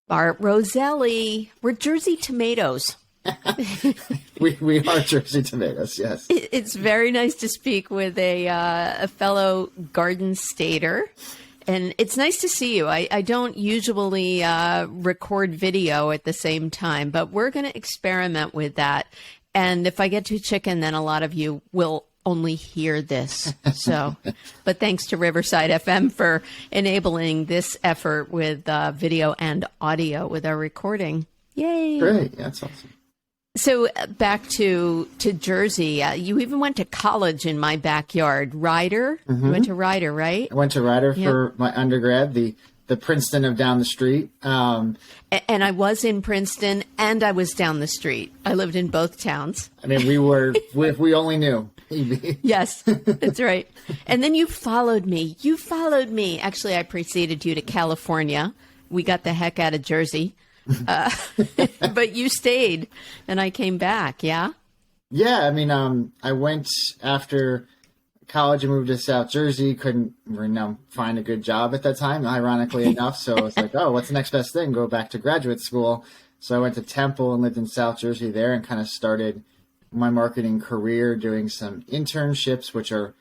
Bart Roselli. We're Jersey tomatoes. We are Jersey tomatoes, yes. It's very nice to speak with a fellow Garden Stater. And it's nice to see you. I don't usually record video at the same time, but we're going to experiment with that. And if I get too chicken, then a lot of you will only hear this. So, but thanks to Riverside FM for enabling this effort with video and audio with our recording. Yay. Great. That's awesome. So back to Jersey, you even went to college in my backyard. Rider? Mm-hmm. You went to Rider, right? I went to Rider for my undergrad, the Princeton of down the street. And I was in Princeton and I was down the street. I lived in both towns. I mean, if we only knew. Yes, that's right. And then you followed me. Actually, I preceded you to California. We got the heck out of Jersey. But you stayed and I came back. Yeah. Yeah. I mean, I went after college and moved to South Jersey. Couldn't find a good job at that time, ironically enough. So I was like, oh, what's the next best thing? Go back to graduate school. So I went to Temple and lived in South Jersey there and kind of started my marketing career doing some internships, which are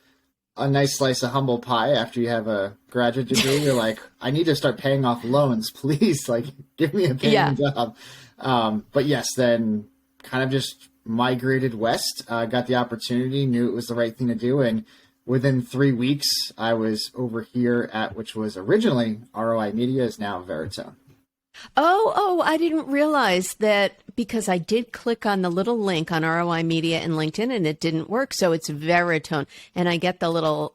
a nice slice of humble pie. After you have a graduate degree, you're like, I need to start paying off loans, please. Like, give me a paying job. But yes, then kind of just migrated west, got the opportunity, knew it was the right thing to do. And within 3 weeks, I was over here at, which was originally ROI Media, is now Veritone. Oh, I didn't realize that, because I did click on the little link on ROI Media and LinkedIn and it didn't work. So it's Veritone. And I get the little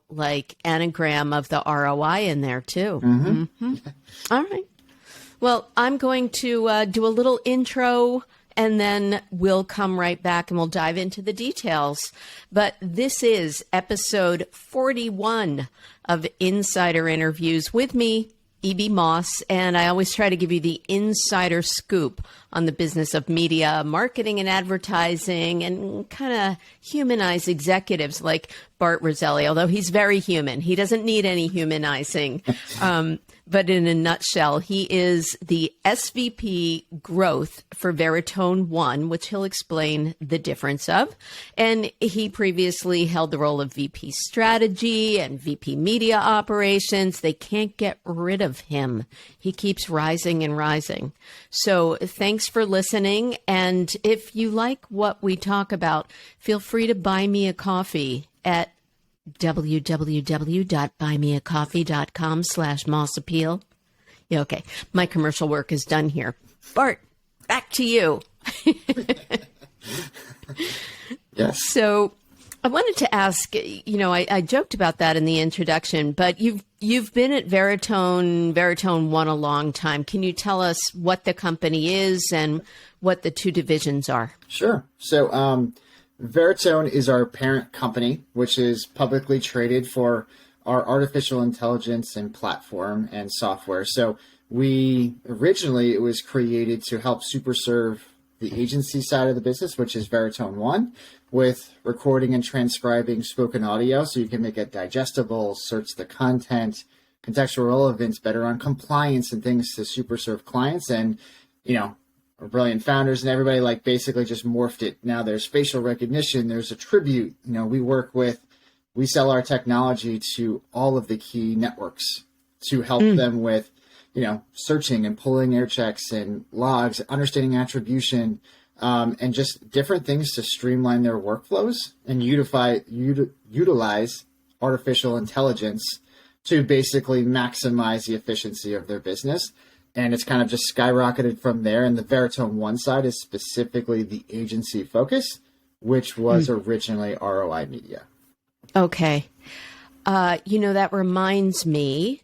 anagram of the ROI in there too. Mm-hmm. Mm-hmm. All right. Well, I'm going to do a little intro and then we'll come right back and we'll dive into the details. But this is episode 41 of Insider Interviews with me, E.B. Moss, and I always try to give you the insider scoop on the business of media, marketing and advertising, and kind of humanize executives like Bart Roselli, although he's very human. He doesn't need any humanizing. But in a nutshell, he is the SVP Growth for VeritoneOne, which he'll explain the difference of. And he previously held the role of VP Strategy and VP Media Operations. They can't get rid of him. He keeps rising and rising. So thanks for listening. And if you like what we talk about, feel free to buy me a coffee at www.buymeacoffee.com/mossappeal. Yeah, okay. My commercial work is done here. Bart, back to you. Yes. So I wanted to ask, I joked about that in the introduction, but you've been at VeritoneOne a long time. Can you tell us what the company is and what the two divisions are? Sure. So, Veritone is our parent company, which is publicly traded for our artificial intelligence and platform and software. So it was created to help super serve the agency side of the business, which is VeritoneOne, with recording and transcribing spoken audio. So you can make it digestible, search the content, contextual relevance, better on compliance and things to super serve clients. And, our brilliant founders and everybody basically just morphed it. Now there's facial recognition, there's attribute. We sell our technology to all of the key networks to help them with, searching and pulling air checks and logs, understanding attribution, and just different things to streamline their workflows and utilize artificial intelligence to basically maximize the efficiency of their business. And it's kind of just skyrocketed from there. And the VeritoneOne side is specifically the agency focus, which was originally ROI Media. Okay. That reminds me,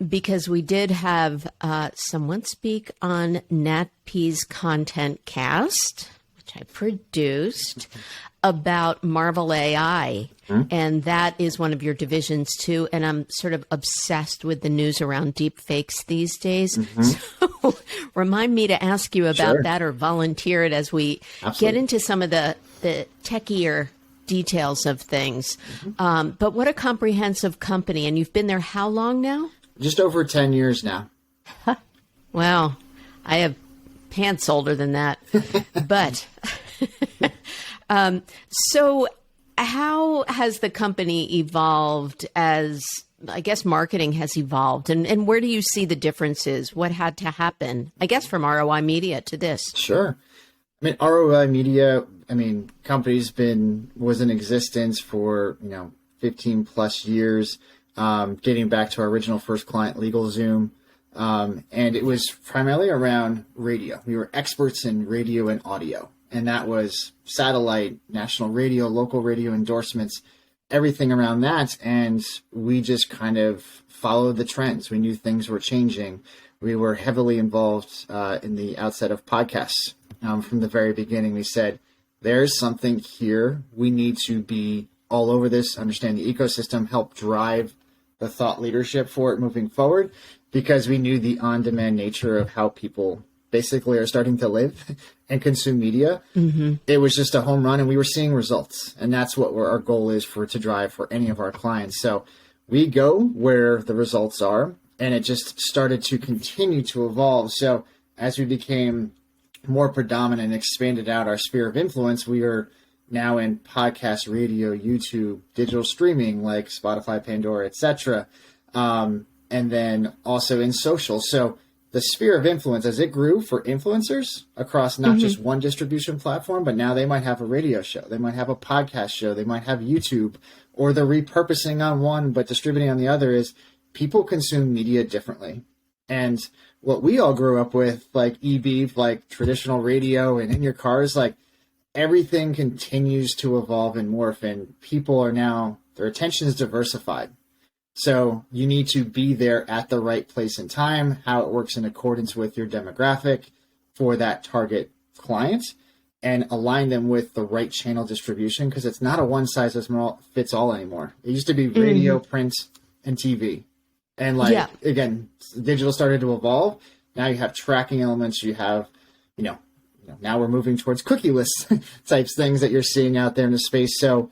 because we did have someone speak on Nat P's Content Cast, which I produced, about Marvel AI. And that is one of your divisions too. And I'm sort of obsessed with the news around deep fakes these days. So remind me to ask you about that or volunteer it as we get into some of the techier details of things. But what a comprehensive company. And you've been there how long now? Just over 10 years now. Wow. I have pants older than that. But so how has the company evolved as, I guess, marketing has evolved? And where do you see the differences? What had to happen, I guess, from ROI Media to this? Sure. I mean, ROI Media, company's was in existence for, 15 plus years, dating back to our original first client, LegalZoom. And it was primarily around radio. We were experts in radio and audio. And that was satellite, national radio, local radio endorsements, everything around that. And we just kind of followed the trends. We knew things were changing. We were heavily involved in the outset of podcasts. From the very beginning, we said, there's something here. We need to be all over this, understand the ecosystem, help drive the thought leadership for it moving forward, because we knew the on-demand nature of how people basically are starting to live and consume media. Mm-hmm. It was just a home run, and we were seeing results. And that's what our goal is to drive for any of our clients. So we go where the results are, and it just started to continue to evolve. So as we became more predominant and expanded out our sphere of influence, we are now in podcast, radio, YouTube, digital streaming like Spotify, Pandora, etc. And then also in social. So the sphere of influence, as it grew for influencers across not just one distribution platform, but now they might have a radio show, they might have a podcast show, they might have YouTube, or the repurposing on one but distributing on the other, is people consume media differently. And what we all grew up with, like EB, like traditional radio and in your cars, like everything continues to evolve and morph, and people are now, their attention is diversified. So you need to be there at the right place and time, how it works in accordance with your demographic for that target client, and align them with the right channel distribution, because it's not a one size fits all anymore. It used to be radio, print, and TV. And again, digital started to evolve. Now you have tracking elements. You have, now we're moving towards cookieless types things that you're seeing out there in the space. So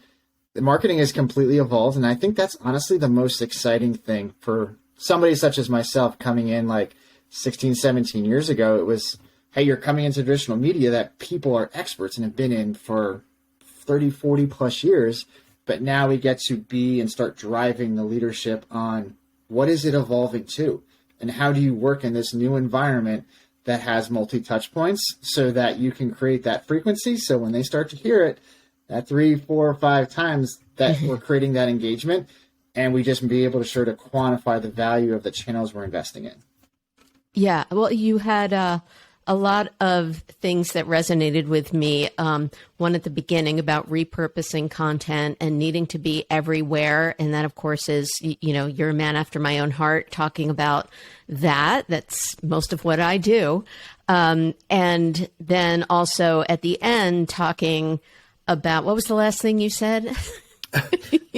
the marketing has completely evolved. And I think that's honestly the most exciting thing for somebody such as myself coming in like 16, 17 years ago. It was, hey, you're coming into traditional media that people are experts and have been in for 30, 40 plus years. But now we get to be and start driving the leadership on what is it evolving to, and how do you work in this new environment that has multi-touch points so that you can create that frequency. So when they start to hear it, that 3, 4, 5 times that we're creating that engagement, and we just be able to sure to quantify the value of the channels we're investing in. Yeah. Well, you had a lot of things that resonated with me. One at the beginning about repurposing content and needing to be everywhere. And that, of course, is, you're a man after my own heart, talking about that. That's most of what I do. And then also at the end, talking about, what was the last thing you said?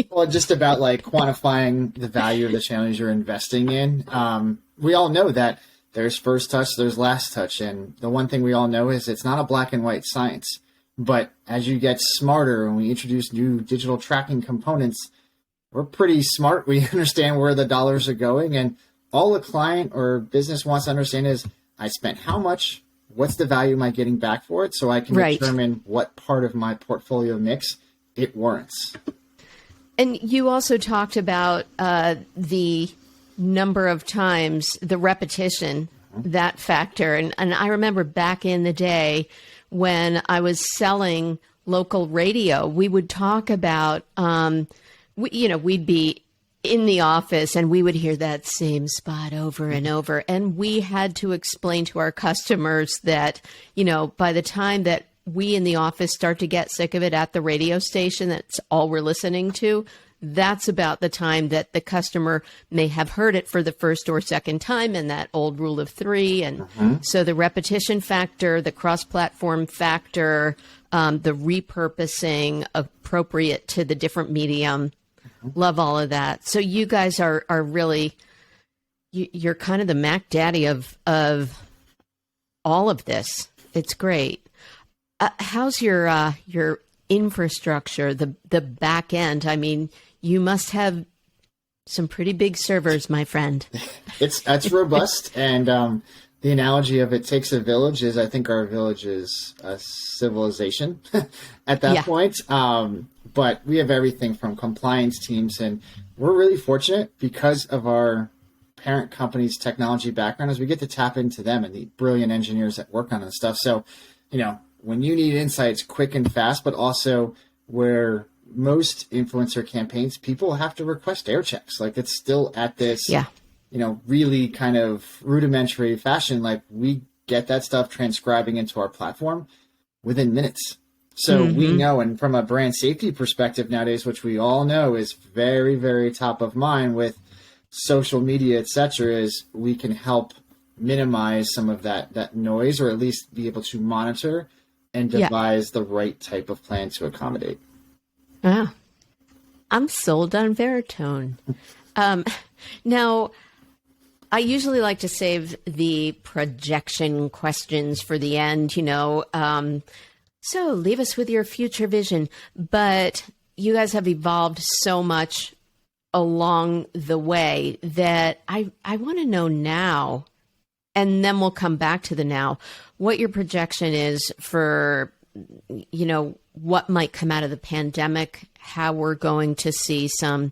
Well, just about like quantifying the value of the channels you're investing in. We all know that there's first touch, there's last touch. And the one thing we all know is it's not a black and white science. But as you get smarter and we introduce new digital tracking components, we're pretty smart. We understand where the dollars are going. And all a client or business wants to understand is, I spent how much, what's the value am I getting back for it? So I can determine what part of my portfolio mix it warrants. And you also talked about the number of times, the repetition, that factor. And I remember back in the day when I was selling local radio, we would talk about, we'd be in the office and we would hear that same spot over and over. And we had to explain to our customers that, by the time that we in the office start to get sick of it at the radio station, that's all we're listening to, that's about the time that the customer may have heard it for the first or second time, in that old rule of 3. And so the repetition factor, the cross-platform factor, the repurposing appropriate to the different medium, love all of that. So you guys are really, you're kind of the Mac Daddy of all of this. It's great. How's your infrastructure, the back end? I mean, you must have some pretty big servers, my friend. It's robust, and the analogy of it takes a village is, I think our village is a civilization at that point. But we have everything from compliance teams, and we're really fortunate because of our parent company's technology background as we get to tap into them and the brilliant engineers that work on this stuff. So, when you need insights quick and fast, but also where most influencer campaigns, people have to request air checks. Like it's still at this, really kind of rudimentary fashion. Like we get that stuff transcribing into our platform within minutes. So we know, and from a brand safety perspective nowadays, which we all know is very, very top of mind with social media, et cetera, is we can help minimize some of that noise, or at least be able to monitor and devise the right type of plan to accommodate. Wow. I'm sold on Veritone. Now, I usually like to save the projection questions for the end, so leave us with your future vision. But you guys have evolved so much along the way that I want to know now, and then we'll come back to the now, what your projection is for, what might come out of the pandemic, how we're going to see some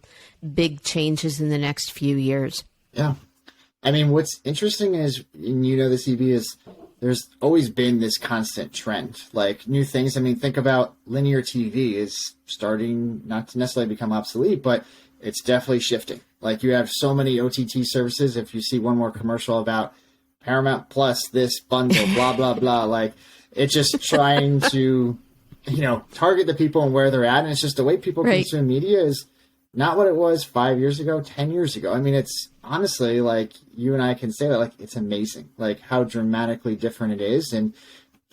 big changes in the next few years. Yeah. I mean, what's interesting is, and the CV is, there's always been this constant trend, like new things. I mean, think about linear TV is starting not to necessarily become obsolete, but it's definitely shifting. Like you have so many OTT services. If you see one more commercial about Paramount Plus, this bundle, blah, blah, blah, like it's just trying to, target the people and where they're at. And it's just the way people consume media is not what it was 5 years ago, 10 years ago. I mean, it's honestly like you and I can say that, like, it's amazing, like how dramatically different it is. And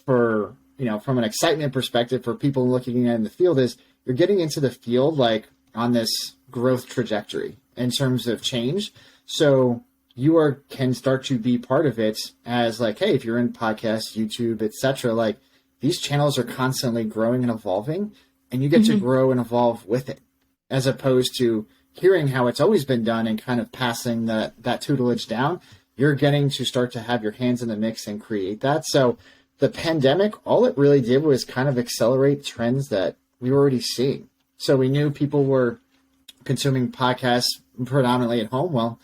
for, from an excitement perspective for people looking at in the field is you're getting into the field, like on this growth trajectory in terms of change. So you can start to be part of it as like, hey, if you're in podcasts, YouTube, etc., like these channels are constantly growing and evolving, and you get to grow and evolve with it, as opposed to hearing how it's always been done and kind of passing that tutelage down. You're getting to start to have your hands in the mix and create that. So the pandemic, all it really did was kind of accelerate trends that we were already seeing. So we knew people were consuming podcasts predominantly at home. Well,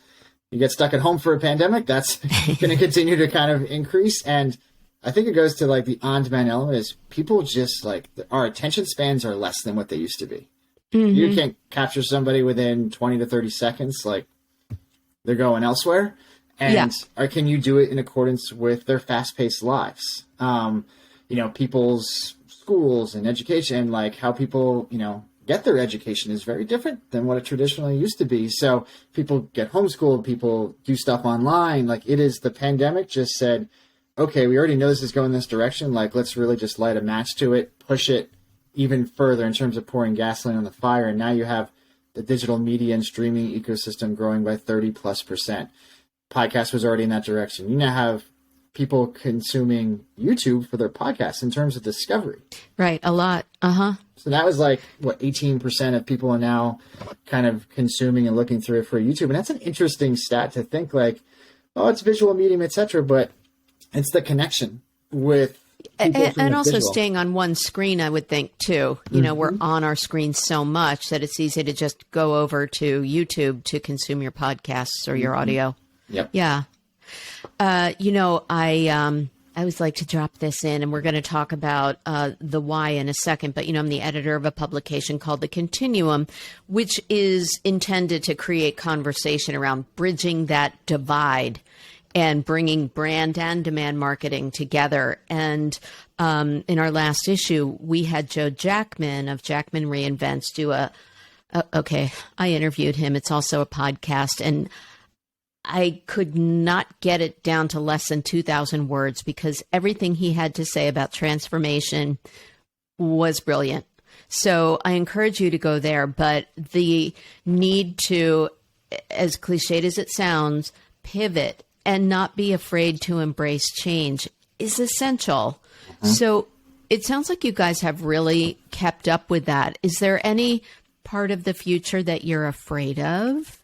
you get stuck at home for a pandemic, that's going to continue to kind of increase. And I think it goes to like the on-demand element is people just like our attention spans are less than what they used to be. You can't capture somebody within 20 to 30 seconds. Like they're going elsewhere. And or can you do it in accordance with their fast-paced lives? People's schools and education, like how people, get their education is very different than what it traditionally used to be. So people get homeschooled, people do stuff online. Like the pandemic just said, okay, we already know this is going this direction. Like, let's really just light a match to it, push it even further in terms of pouring gasoline on the fire. And now you have the digital media and streaming ecosystem growing by 30+%. Podcast was already in that direction. You now have people consuming YouTube for their podcasts in terms of discovery. Right. A lot. So that was like, 18% of people are now kind of consuming and looking through it for YouTube. And that's an interesting stat to think like, oh, it's visual medium, etc. But it's the connection with and also staying on one screen, I would think, too. We're on our screen so much that it's easy to just go over to YouTube to consume your podcasts or your audio. Yep. Yeah. I always like to drop this in, and we're going to talk about the why in a second. But, I'm the editor of a publication called The Continuum, which is intended to create conversation around bridging that divide and bringing brand and demand marketing together. And in our last issue, we had Joe Jackman of Jackman Reinvents do I interviewed him. It's also a podcast, and I could not get it down to less than 2,000 words because everything he had to say about transformation was brilliant. So I encourage you to go there. But the need to, as cliched as it sounds, pivot and not be afraid to embrace change is essential. So it sounds like you guys have really kept up with that. Is there any part of the future that you're afraid of?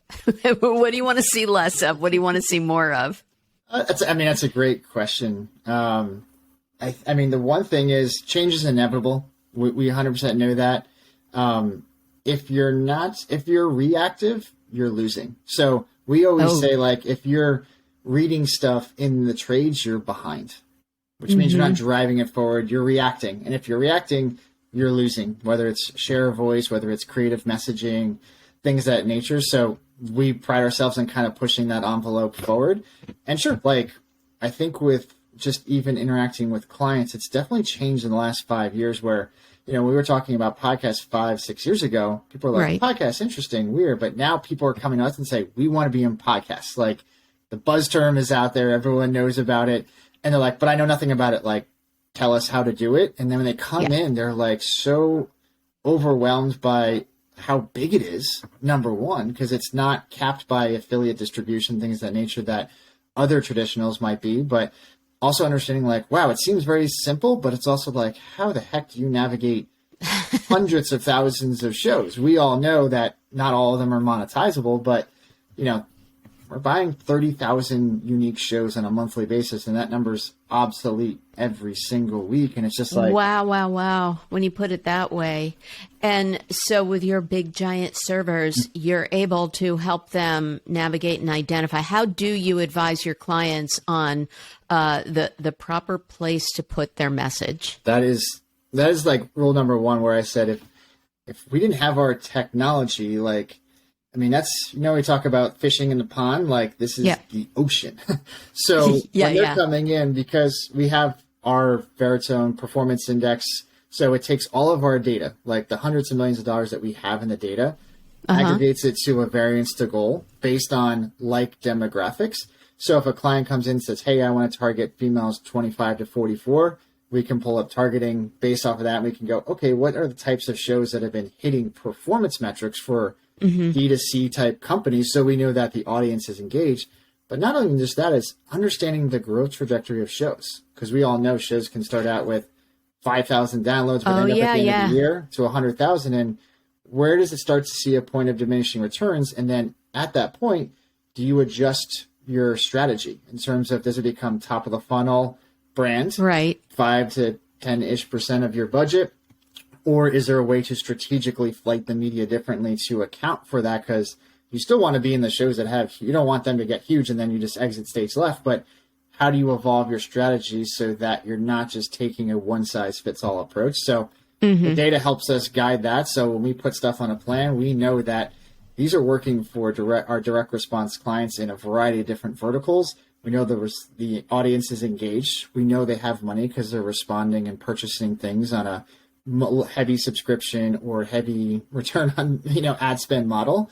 What do you want to see less of? What do you want to see more of? That's a great question. I mean, the one thing is change is inevitable. We 100% know that. If you're reactive, you're losing. So we always say, like, if you're reading stuff in the trades, you're behind, which means you're not driving it forward. You're reacting. And if you're reacting, you're losing, whether it's share of voice, whether it's creative messaging, things of that nature. So we pride ourselves in kind of pushing that envelope forward. And sure, like, I think with just even interacting with clients, it's definitely changed in the last 5 years where, we were talking about podcasts 5-6 years ago. People are like, podcast, interesting, weird. But now people are coming to us and say, we want to be in podcasts. Like, the buzz term is out there. Everyone knows about it. And they're like, but I know nothing about it. Like, tell us how to do it. And then when they come in, they're like so overwhelmed by how big it is, number one, because it's not capped by affiliate distribution, things of that nature that other traditionals might be, but also understanding like, wow, it seems very simple, but it's also like, how the heck do you navigate hundreds of thousands of shows? We all know that not all of them are monetizable, but we're buying 30,000 unique shows on a monthly basis, and that number's obsolete every single week. And it's just like, wow. When you put it that way. And so with your big giant servers, you're able to help them navigate and identify. How do you advise your clients on the proper place to put their message? That is like rule number one, where I said, if we didn't have our technology, like, I mean, that's, we talk about fishing in the pond, like this is the ocean. So when they're coming in, because we have our Veritone performance index, so it takes all of our data, like the hundreds of millions of dollars that we have in the data, aggregates it to a variance to goal based on like demographics. So if a client comes in and says, hey, I want to target females 25 to 44, we can pull up targeting based off of that. And we can go, okay, what are the types of shows that have been hitting performance metrics for D2C type companies, so we know that the audience is engaged. But not only just that, is understanding the growth trajectory of shows, because we all know shows can start out with 5,000 downloads, but end up at the end of the year to 100,000. And where does it start to see a point of diminishing returns? And then at that point, do you adjust your strategy in terms of, does it become top of the funnel brand, 5 to 10% of your budget? Or is there a way to strategically flight the media differently to account for that? Because you still want to be in the shows that you don't want them to get huge and then you just exit stage left. But how do you evolve your strategy so that you're not just taking a one-size-fits-all approach? So the data helps us guide that. So when we put stuff on a plan, we know that these are working for our direct response clients in a variety of different verticals. We know the audience is engaged. We know they have money because they're responding and purchasing things on a heavy subscription or heavy return on ad spend model,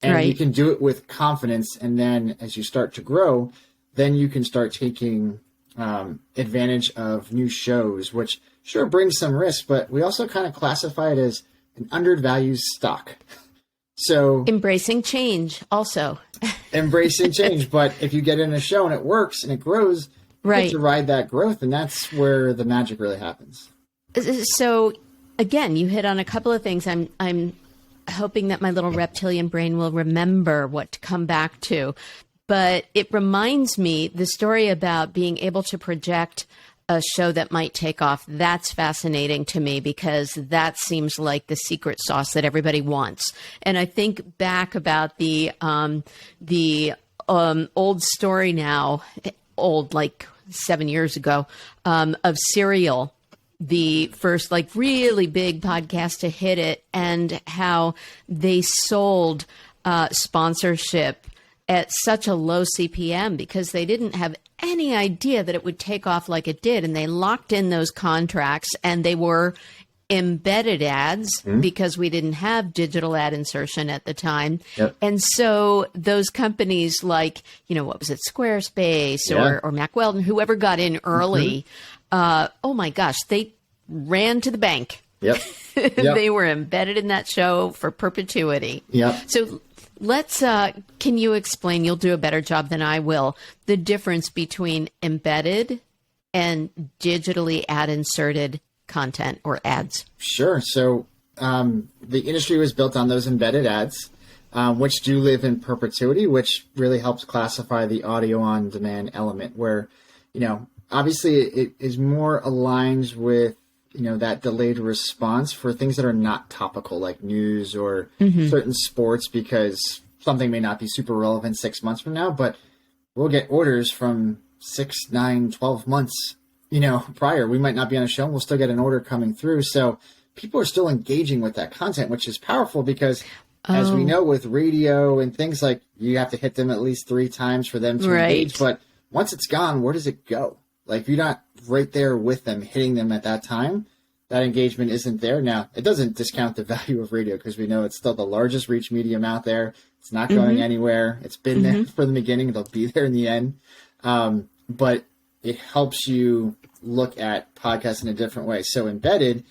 and you can do it with confidence. And then as you start to grow, then you can start taking advantage of new shows, which sure brings some risk, but we also kind of classify it as an undervalued stock. So embracing change also. Embracing change, but if you get in a show and it works and it grows, you get to ride that growth, and that's where the magic really happens. So again, you hit on a couple of things. I'm hoping that my little reptilian brain will remember what to come back to. But it reminds me the story about being able to project a show that might take off. That's fascinating to me, because that seems like the secret sauce that everybody wants. And I think back about the old story now, old like 7 years ago, of Serial, the first like really big podcast to hit it, and how they sold sponsorship at such a low CPM because they didn't have any idea that it would take off like it did. And they locked in those contracts, and they were embedded ads because we didn't have digital ad insertion at the time. And so those companies like, what was it, Squarespace or Mack Weldon, whoever got in early, oh my gosh, they ran to the bank. They were embedded in that show for perpetuity. So let's, can you explain, you'll do a better job than I will, the difference between embedded and digitally ad inserted content or ads? Sure. So the industry was built on those embedded ads. which do live in perpetuity, which really helps classify the audio on demand element where, obviously it is more aligned with, that delayed response for things that are not topical like news or certain sports, because something may not be super relevant 6 months from now, but we'll get orders from 6, 9, 12 months, prior. We might not be on a show and we'll still get an order coming through. So people are still engaging with that content, which is powerful because as we know with radio and things, like you have to hit them at least 3 times for them to engage. But once it's gone, where does it go? Like if you're not right there with them, hitting them at that time, that engagement isn't there. Now, it doesn't discount the value of radio because we know it's still the largest reach medium out there. It's not going anywhere. It's been there from the beginning. It'll be there in the end. But it helps you look at podcasts in a different way. So embedded,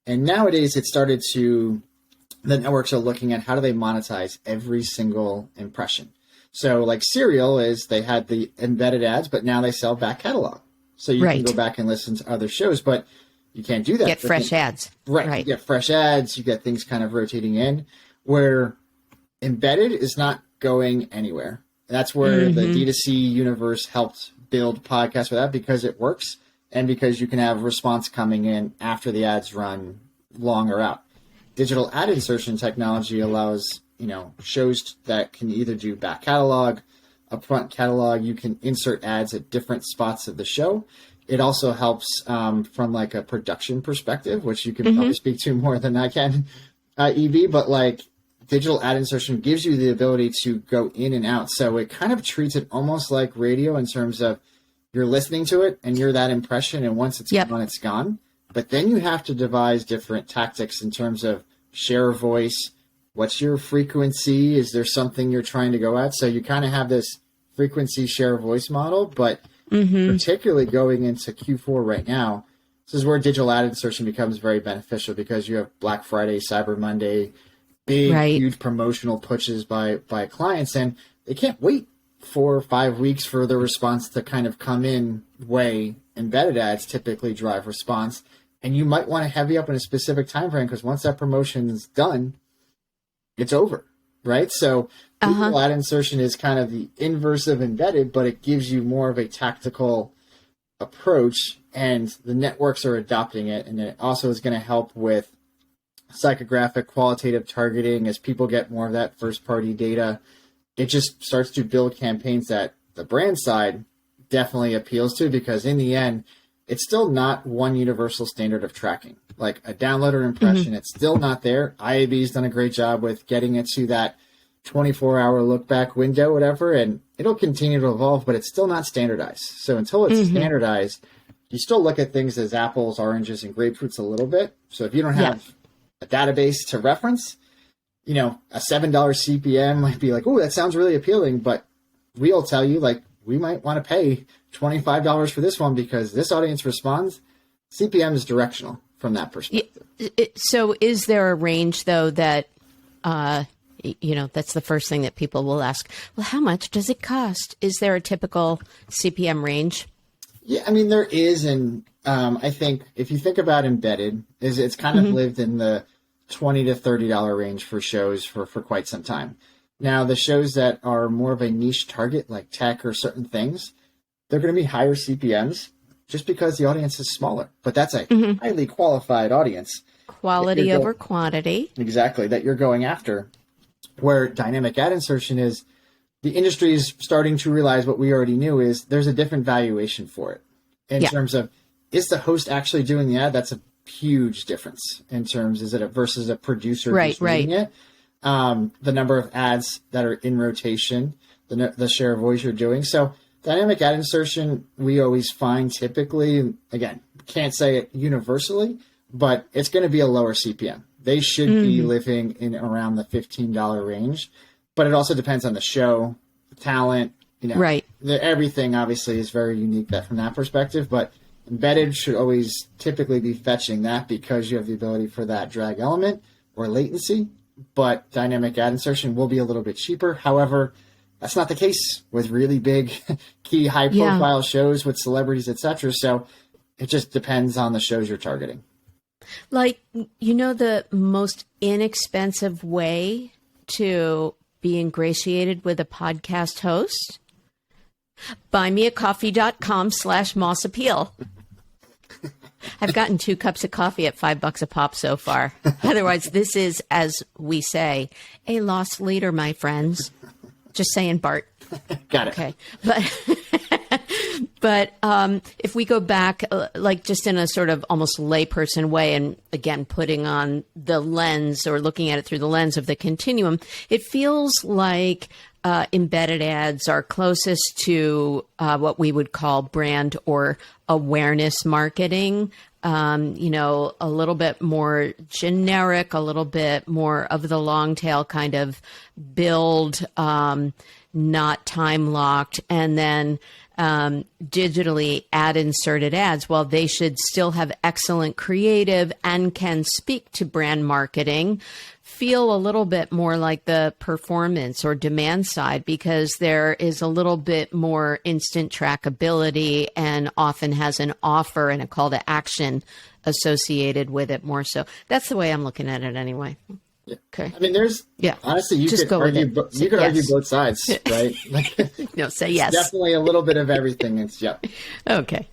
and nowadays the networks are looking at how do they monetize every single impression. So like Serial they had the embedded ads, but now they sell back catalog. So you can go back and listen to other shows, but you can't do that. Get fresh ads. Right. You get fresh ads. You get things kind of rotating in, where embedded is not going anywhere. That's where the D2C universe helped build podcasts for that, because it works and because you can have response coming in after the ads run longer out. Digital ad insertion technology allows, shows that can either do back catalog, upfront catalog. You can insert ads at different spots of the show. It also helps from like a production perspective, which you can probably speak to more than I can, EB, but like digital ad insertion gives you the ability to go in and out. So it kind of treats it almost like radio in terms of you're listening to it and you're that impression, and once it's gone, it's gone. But then you have to devise different tactics in terms of share of voice. What's your frequency? Is there something you're trying to go at? So you kind of have this frequency share of voice model, but particularly going into Q4 right now, this is where digital ad insertion becomes very beneficial, because you have Black Friday, Cyber Monday, big, huge promotional pushes by clients, and they can't wait 4 or 5 weeks for the response to kind of come in. Way embedded ads typically drive response, and you might want to heavy up in a specific time frame, because once that promotion is done, it's over, right? So digital ad insertion is kind of the inverse of embedded, but it gives you more of a tactical approach, and the networks are adopting it. And it also is going to help with psychographic qualitative targeting as people get more of that first party data. It just starts to build campaigns that the brand side definitely appeals to, because in the end, it's still not one universal standard of tracking. Like a downloader impression, it's still not there. IAB's done a great job with getting it to that 24-hour look back window, whatever, and it'll continue to evolve, but it's still not standardized. So until it's standardized, you still look at things as apples, oranges, and grapefruits a little bit. So if you don't have a database to reference, a $7 CPM might be like, oh, that sounds really appealing, but we'll tell you, like, we might want to pay $25 for this one because this audience responds. CPM is directional from that perspective. So is there a range, though, that, that's the first thing that people will ask, well, how much does it cost? Is there a typical CPM range? Yeah, I mean, there is. And I think if you think about embedded, it's kind of lived in the $20 to $30 range for shows for quite some time. Now, the shows that are more of a niche target, like tech or certain things, they're going to be higher CPMs just because the audience is smaller. But that's a highly qualified audience. Quality over quantity. Exactly, that you're going after. Where dynamic ad insertion is, the industry is starting to realize what we already knew is there's a different valuation for it. In terms of, is the host actually doing the ad? That's a huge difference in terms, is it versus a producer who's reading it? The number of ads that are in rotation, the share of voice you're doing. So dynamic ad insertion, we always find typically, again, can't say it universally, but it's going to be a lower CPM. They should be living in around the $15 range, but it also depends on the show, the talent, everything obviously is very unique from that perspective, but embedded should always typically be fetching that because you have the ability for that drag element or latency. But dynamic ad insertion will be a little bit cheaper. However, that's not the case with really big, key, high-profile shows with celebrities, etc. So it just depends on the shows you're targeting. Like, the most inexpensive way to be ingratiated with a podcast host? Buymeacoffee.com/Moss Appeal. I've gotten 2 cups of coffee at $5 a pop so far. Otherwise, this is, as we say, a lost leader, my friends. Just saying, Bart. Got it. Okay. But if we go back, like just in a sort of almost layperson way, and again, putting on the lens or looking at it through the lens of the continuum, it feels like embedded ads are closest to what we would call brand or awareness marketing. A little bit more generic, a little bit more of the long tail kind of build, not time locked, and then digitally ad inserted ads. While they should still have excellent creative and can speak to brand marketing, feel a little bit more like the performance or demand side, because there is a little bit more instant trackability and often has an offer and a call to action associated with it more so. That's the way I'm looking at it anyway. Yeah. Okay. I mean, honestly, you could argue both sides, right? No, say yes. Definitely a little bit of everything. Okay.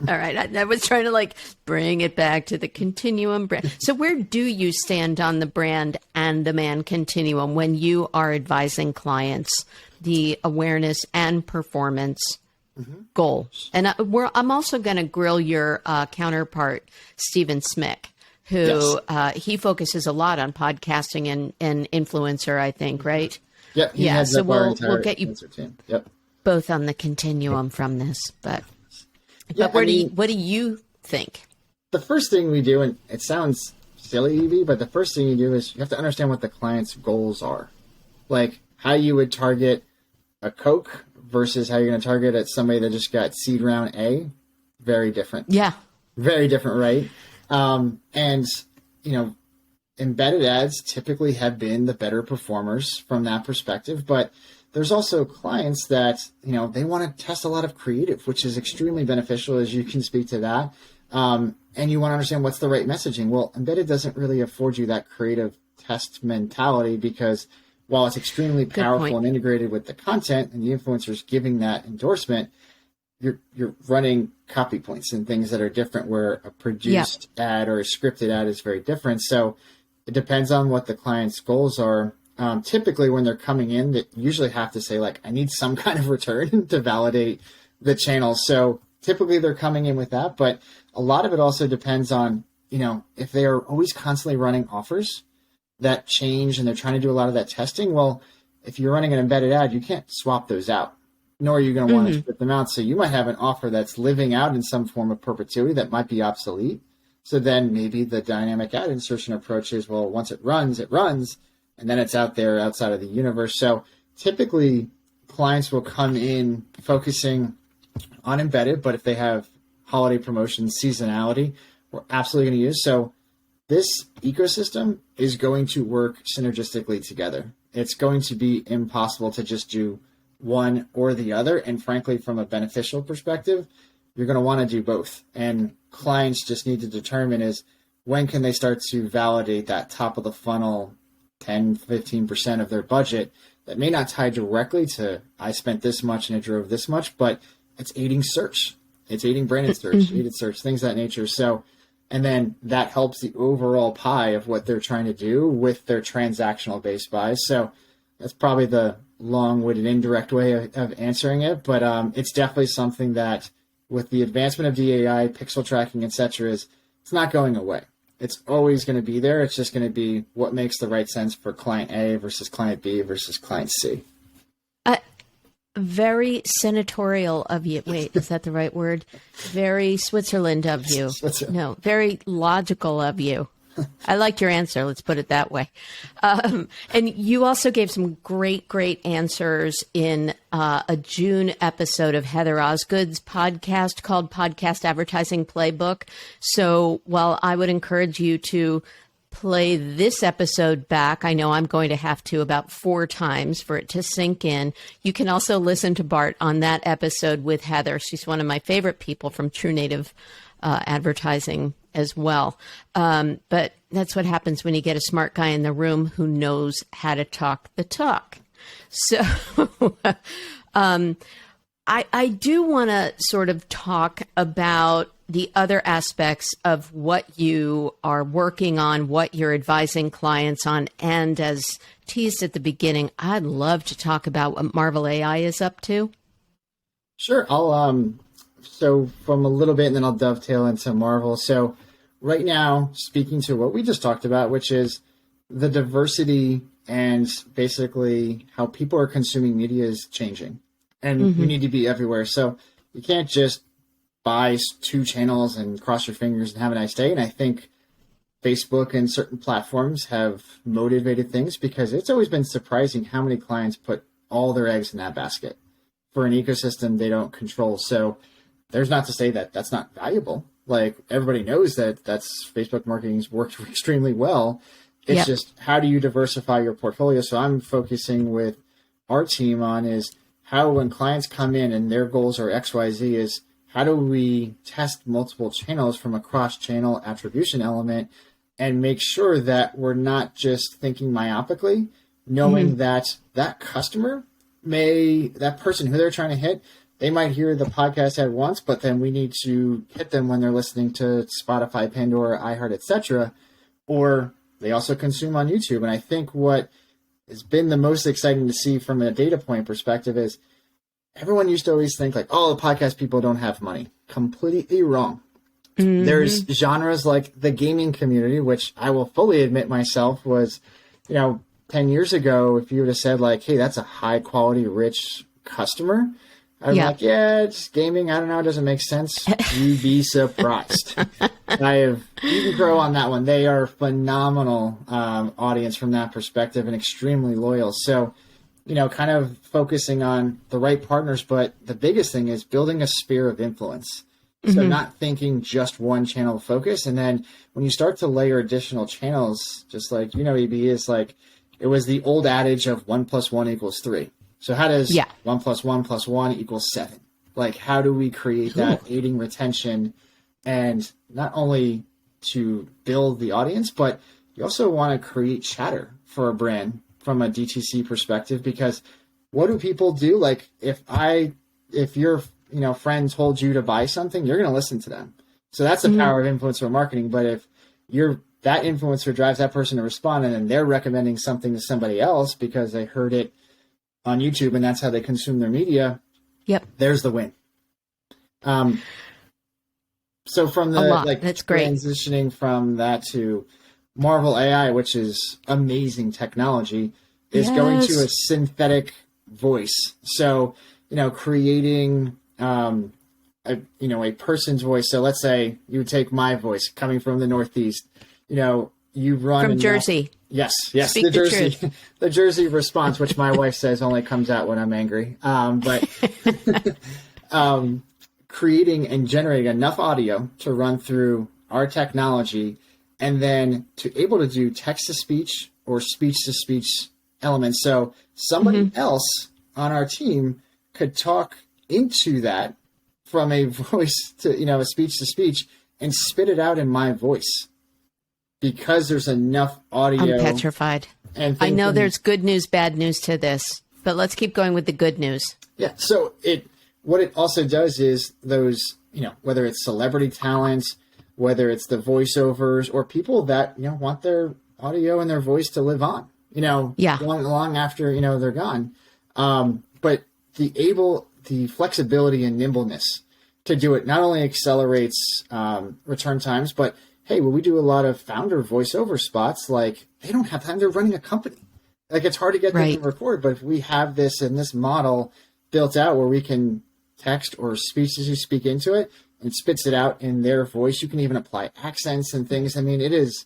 All right. I was trying to bring it back to the continuum brand. So where do you stand on the brand and demand continuum when you are advising clients the awareness and performance goal? And I'm also going to grill your counterpart, Stephen Smick, who he focuses a lot on podcasting and influencer, I think, right? Yep. Yeah. So we'll get you Yep. both on the continuum from this, but what do you think? The first thing we do, and it sounds silly, Evie, but the first thing you do is you have to understand what the client's goals are. Like how you would target a Coke versus how you're going to target at somebody that just got seed round A. Very different. Yeah. Very different, right? Embedded ads typically have been the better performers from that perspective, but there's also clients that, they want to test a lot of creative, which is extremely beneficial, as you can speak to that. And you want to understand what's the right messaging. Well, embedded doesn't really afford you that creative test mentality, because while it's extremely powerful and integrated with the content and the influencers giving that endorsement, you're running copy points and things that are different, where a produced ad or a scripted ad is very different. So it depends on what the client's goals are. Typically when they're coming in, they usually have to say I need some kind of return to validate the channel. So typically they're coming in with that, but a lot of it also depends on, if they are always constantly running offers that change and they're trying to do a lot of that testing. Well, if you're running an embedded ad, you can't swap those out, nor are you going to want to strip them out. So you might have an offer that's living out in some form of perpetuity that might be obsolete. So then maybe the dynamic ad insertion approach is, well, once it runs, and then it's out there outside of the universe. So typically clients will come in focusing on embedded, but if they have holiday promotions, seasonality, we're absolutely going to use. So this ecosystem is going to work synergistically together. It's going to be impossible to just do one or the other. And frankly, from a beneficial perspective, you're going to want to do both. And clients just need to determine is when can they start to validate that top of the funnel 10, 15% of their budget that may not tie directly to I spent this much and it drove this much, but it's aiding search. It's aiding branded search, aided search, things of that nature. So, and then that helps the overall pie of what they're trying to do with their transactional based buys. So that's probably the long-winded indirect way of answering it. But it's definitely something that with the advancement of DAI, pixel tracking, et cetera, it's not going away. It's always going to be there. It's just going to be what makes the right sense for client A versus client B versus client C. Very senatorial of you. Wait, is that the right word? Very Switzerland of you. No, very logical of you. I liked your answer. Let's put it that way. And you also gave some great answers in a June episode of Heather Osgood's podcast called Podcast Advertising Playbook. So while I would encourage you to play this episode back, I know I'm going to have to about 4 times for it to sink in. You can also listen to Bart on that episode with Heather. She's one of my favorite people from True Native Advertising as well. But that's what happens when you get a smart guy in the room who knows how to talk the talk. So I do want to sort of talk about the other aspects of what you are working on, what you're advising clients on. And as teased at the beginning, I'd love to talk about what Marvel AI is up to. Sure. So from a little bit, and then I'll dovetail into Marvel. So right now, speaking to what we just talked about, which is the diversity and basically how people are consuming media is changing. And you need to be everywhere. So you can't just buy 2 channels and cross your fingers and have a nice day. And I think Facebook and certain platforms have motivated things, because it's always been surprising how many clients put all their eggs in that basket for an ecosystem they don't control. So there's not to say that that's not valuable. Like, everybody knows that that's Facebook marketing's worked extremely well. It's just, how do you diversify your portfolio? So I'm focusing with our team on is how, when clients come in and their goals are XYZ, is how do we test multiple channels from a cross-channel attribution element and make sure that we're not just thinking myopically, knowing that that customer that person who they're trying to hit, they might hear the podcast ad once, but then we need to hit them when they're listening to Spotify, Pandora, iHeart, etc. Or they also consume on YouTube. And I think what has been the most exciting to see from a data point perspective is everyone used to always think like, oh, the podcast people don't have money. Completely wrong. There's genres like the gaming community, which I will fully admit myself was, 10 years ago, if you would have said like, hey, that's a high quality, rich customer, I'm like, yeah, it's gaming. I don't know. It doesn't make sense. You'd be surprised. You can grow on that one. They are phenomenal audience from that perspective and extremely loyal. So, kind of focusing on the right partners. But the biggest thing is building a sphere of influence. So not thinking just one channel focus. And then when you start to layer additional channels, just like, EB is like, it was the old adage of 1 + 1 = 3. So how does 1 + 1 + 1 = 7? Like, how do we create that aiding retention, and not only to build the audience, but you also want to create chatter for a brand from a DTC perspective, because what do people do? Like, if your friends hold you to buy something, you're going to listen to them. So that's the power of influencer marketing. But if that influencer drives that person to respond, and then they're recommending something to somebody else because they heard it on YouTube and that's how they consume their media, there's the win. So from that's great. Transitioning from that to Marvel AI, which is amazing technology, is going to a synthetic voice. So, creating a person's voice. So let's say you would take my voice coming from the Northeast, you run from Jersey. Yes. Speak the Jersey response, which my wife says only comes out when I'm angry. But creating and generating enough audio to run through our technology, and then to able to do text to speech or speech to speech elements. So somebody else on our team could talk into that from a voice to, a speech to speech, and spit it out in my voice, because there's enough audio. I'm petrified. And I know there's good news, bad news to this, but let's keep going with the good news. Yeah. So what it also does is those, whether it's celebrity talents, whether it's the voiceovers, or people that, want their audio and their voice to live on, long after, they're gone. But the flexibility and nimbleness to do it not only accelerates return times, but hey, when we do a lot of founder voiceover spots, like, they don't have time. They're running a company. Like, it's hard to get them to record. But if we have this in this model built out where we can text or speech as you speak into it and spits it out in their voice, you can even apply accents and things. I mean, it is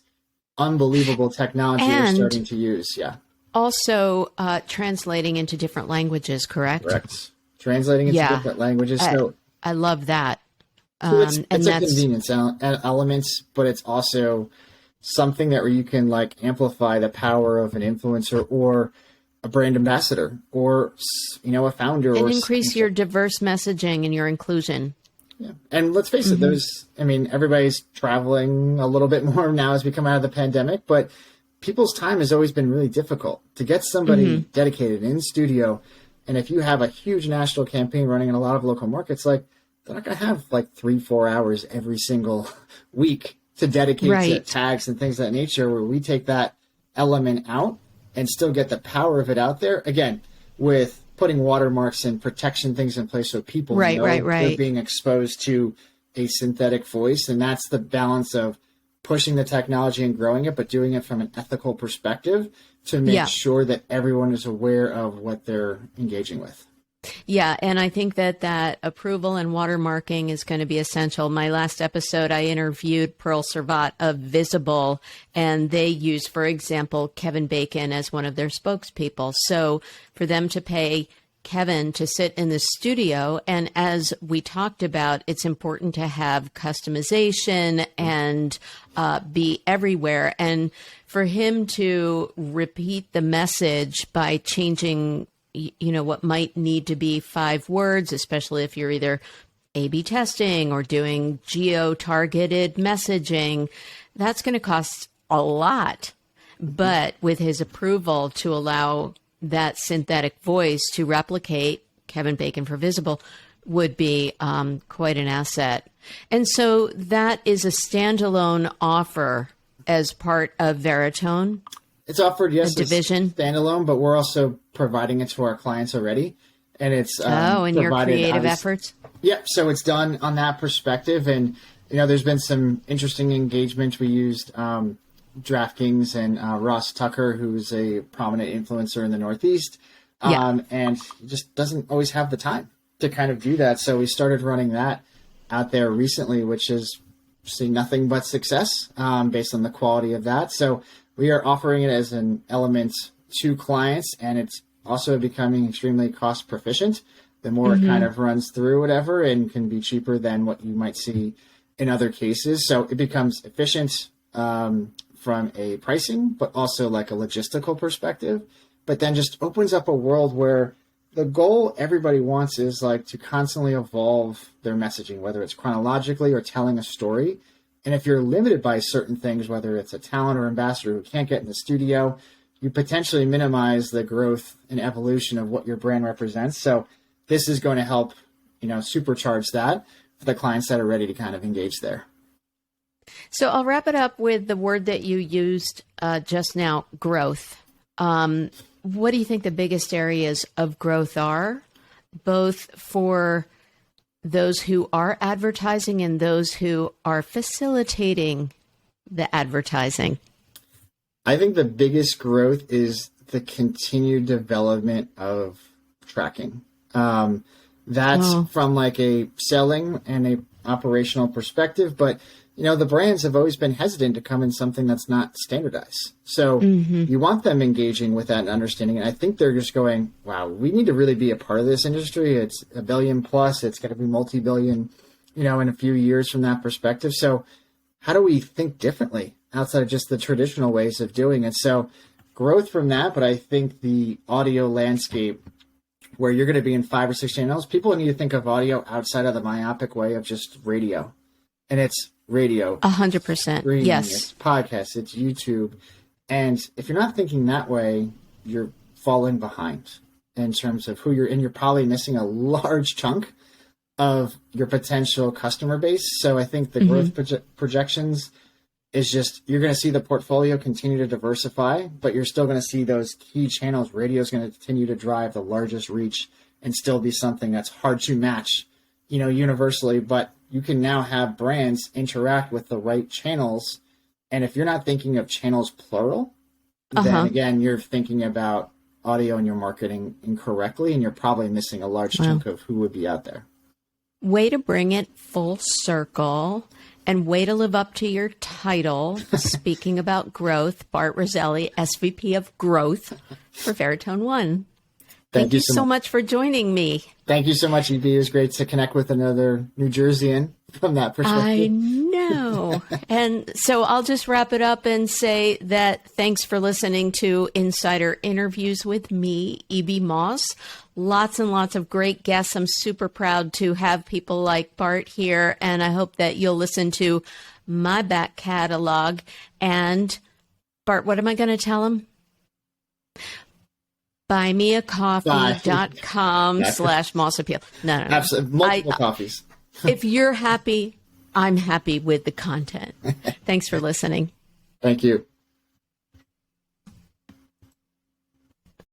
unbelievable technology we're starting to use. Yeah. Also translating into different languages, correct? Correct. Translating into different languages. I love that. So it's a convenience element, but it's also something that where you can like amplify the power of an influencer or a brand ambassador or, a founder. And increase your diverse messaging and your inclusion. Yeah. And let's face it, everybody's traveling a little bit more now as we come out of the pandemic, but people's time has always been really difficult to get somebody dedicated in studio. And if you have a huge national campaign running in a lot of local markets, like they're not going to have like 3-4 hours every single week to dedicate to tags and things of that nature, where we take that element out and still get the power of it out there. Again, with putting watermarks and protection things in place so people know they're being exposed to a synthetic voice. And that's the balance of pushing the technology and growing it, but doing it from an ethical perspective to make sure that everyone is aware of what they're engaging with. Yeah, and I think that approval and watermarking is going to be essential. My last episode, I interviewed Pearl Servat of Visible, and they use, for example, Kevin Bacon as one of their spokespeople. So for them to pay Kevin to sit in the studio, and as we talked about, it's important to have customization and be everywhere. And for him to repeat the message by changing what might need to be 5 words, especially if you're either A/B testing or doing geo-targeted messaging, that's going to cost a lot. But with his approval to allow that synthetic voice to replicate Kevin Bacon for Visible would be quite an asset. And so that is a standalone offer as part of Veritone. It's offered, yes, division standalone, but we're also providing it to our clients already. And it's in your creative efforts? Yep. So it's done on that perspective. And, there's been some interesting engagement. We used DraftKings and Ross Tucker, who's a prominent influencer in the Northeast. And he just doesn't always have the time to kind of do that. So we started running that out there recently, which is seeing nothing but success based on the quality of that. So we are offering it as an element to clients, and it's also becoming extremely cost proficient. The more it kind of runs through whatever, and can be cheaper than what you might see in other cases. So it becomes efficient from a pricing, but also like a logistical perspective, but then just opens up a world where the goal everybody wants is like to constantly evolve their messaging, whether it's chronologically or telling a story. And if you're limited by certain things, whether it's a talent or ambassador who can't get in the studio, you potentially minimize the growth and evolution of what your brand represents. So this is going to help, supercharge that for the clients that are ready to kind of engage there. So I'll wrap it up with the word that you used just now, growth. What do you think the biggest areas of growth are, both for those who are advertising and those who are facilitating the advertising? I think the biggest growth is the continued development of tracking. That's from like a selling and a operational perspective, but the brands have always been hesitant to come in something that's not standardized. So you want them engaging with that and understanding it. I think they're just going, wow, we need to really be a part of this industry. It's $1 billion plus. It's going to be multi-billion, in a few years from that perspective. So how do we think differently outside of just the traditional ways of doing it? So growth from that, but I think the audio landscape where you're going to be in 5 or 6 channels, people need to think of audio outside of the myopic way of just radio. And it's radio. 100%. Yes. It's podcasts, it's YouTube. And if you're not thinking that way, you're falling behind in terms of who you're in. You're probably missing a large chunk of your potential customer base. So I think the growth projections is just, you're going to see the portfolio continue to diversify, but you're still going to see those key channels. Radio is going to continue to drive the largest reach and still be something that's hard to match, universally, but you can now have brands interact with the right channels. And if you're not thinking of channels plural, then again, you're thinking about audio and your marketing incorrectly, and you're probably missing a large chunk of who would be out there. Way to bring it full circle, and way to live up to your title. Speaking about growth, Bart Roselli, SVP of Growth for VeritoneOne. Thank you so much for joining me. Thank you so much, EB. It was great to connect with another New Jerseyan from that perspective. I know. And so I'll just wrap it up and say that thanks for listening to Insider Interviews with me, EB Moss. Lots and lots of great guests. I'm super proud to have people like Bart here, and I hope that you'll listen to my back catalog. And Bart, what am I going to tell him? buymeacoffee.com/mossappeal. No. Absolutely. Multiple coffees. If you're happy, I'm happy with the content. Thanks for listening. Thank you.